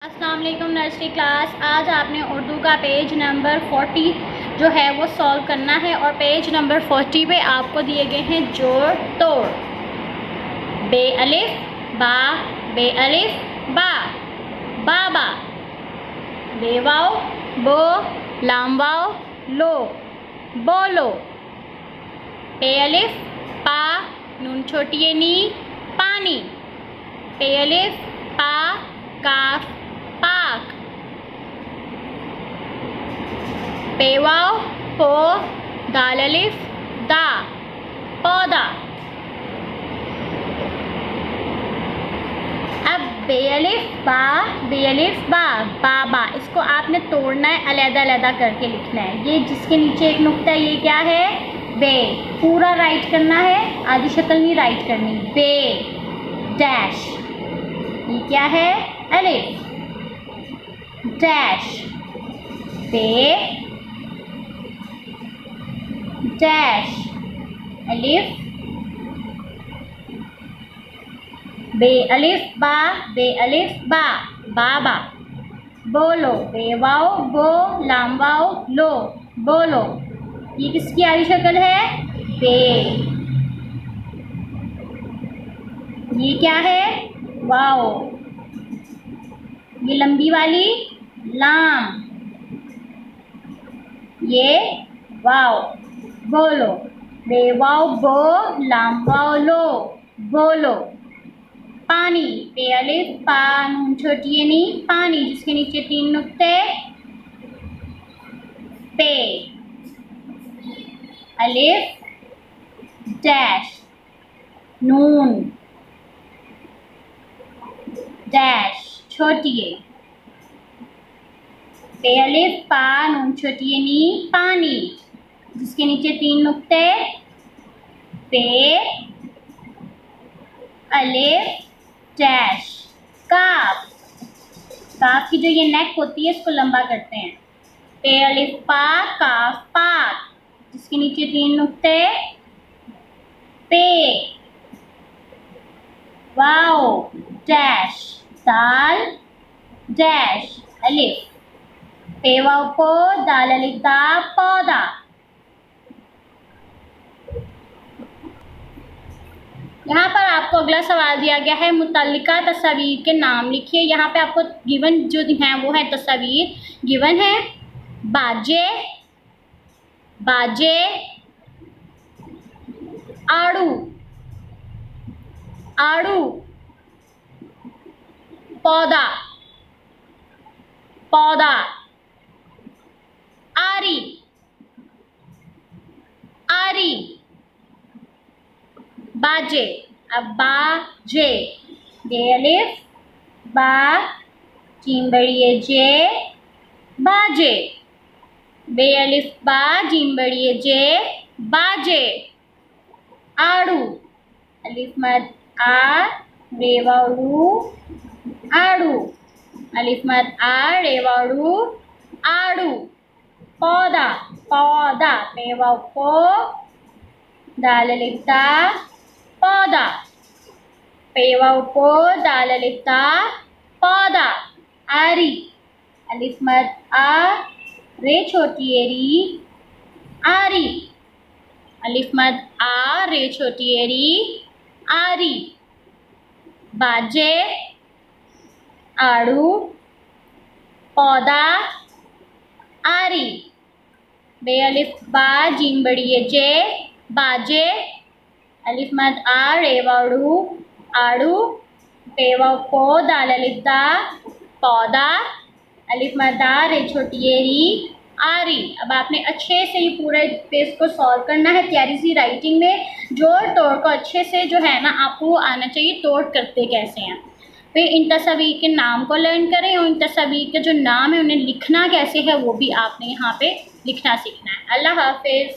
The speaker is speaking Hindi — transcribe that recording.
अस्सलाम वालेकुम नर्सरी क्लास। आज आपने उर्दू का पेज नंबर 40 जो है वो सॉल्व करना है और पेज नंबर 40 पे आपको दिए गए हैं जोड़ तोड़। बे अलिफ बा, बे अलिफ बा, बाबा। बे वाओ बो, लाम वाओ लो, बोलो। पे अलिफ पा, नून छोटी ये नी, पानी। पे अलिफ पा, काफ पाक। पे वाव पो, दाल अलिफ दा, पौधा। अब बे अलिफ बा, बे अलिफ बा, बाबा। इसको आपने तोड़ना है, अलग-अलग करके लिखना है। ये जिसके नीचे एक नुक्ता है ये क्या है? बे। पूरा राइट करना है, आधी शक्ल नहीं राइट करनी। बे डैश। ये क्या है? अलिफ डैश। बे डैश अलिफ। बे अलिफ बा, बे अलिफ बा, बाबा। बोलो। बे वाओ बो, लाम वाओ लो, बोलो। ये किसकी आधी शक्ल है? बे। ये क्या है? वाओ। ये लंबी वाली लाम। ये वाओ। बोलो। बे वाओ बो, लाम वाओ लो, बोलो। पानी। पे अलिफ पा, नून छोटी ये नी, पानी। जिसके नीचे तीन नुक्ते। पे अलिफ डैश नून डैश छोटी ये। पे अलिफ पा, नून छोटी ये नी, पानी। जिसके नीचे तीन नुक्ते। पे अलिफ डैश काफ। काफ की जो ये नेक होती है इसको लंबा करते हैं। पे अलिफ पा, काफ पाक। जिसके नीचे तीन नुक्ते। पे वाओ डैश दाल डैश अलिफ। पे वाओ पो, दाल अलिफ दा, पौधा। यहाँ पर आपको अगला सवाल दिया गया है, मुतल्लिका तस्वीर के नाम लिखिए। यहाँ पे आपको गिवन जो हैं वो है तस्वीर गिवन है। बाजे, बाजे, आड़ू, आड़ू, पौधा, पौधा, आरी, आरी, बाजे। अब बाजे। बे अलिफ बा, जीम बड़ी है जे, बाजे। बे अलिफ बा, जीम बड़ी है जे, बाजे। आड़ू। अलिफ मद आ, रे वाऊ आड़ू। अलिफ मद आ, रे वाऊ आड़ू। पौधा, पौधा। पे वाऊ पो, दाल अलिफ दा, पौधा। पे वाऊ पो, दाल अलिफ दा, पौधा। आरी। अलिफ मद आ, रे छोटी एरी, आरी। अलिफ मद आ, रे छोटी एरी, आरी। बाजे, आड़ू, पौधा, आरी। बे अलिफ बा, जीम बड़ी है जे, बाजे। अलिफ मद आ, रे वाऊ आड़ू। पे वाऊ पो, दाल अलिफ दा, पौधा। अलिफ मद आ, रे छोटी एरी, आरी। अब आपने अच्छे से ये पूरे पेज को सॉल्व करना है प्यारी सी राइटिंग में। जोड़ तोड़ को अच्छे से जो है ना आपको आना चाहिए, तोड़ करते कैसे हैं। फिर इन तस्वीर के नाम को लर्न करें और इन तस्वीर के जो नाम है उन्हें लिखना कैसे है वो भी आपने यहाँ पे लिखना सीखना है। अल्लाह हाफिज़।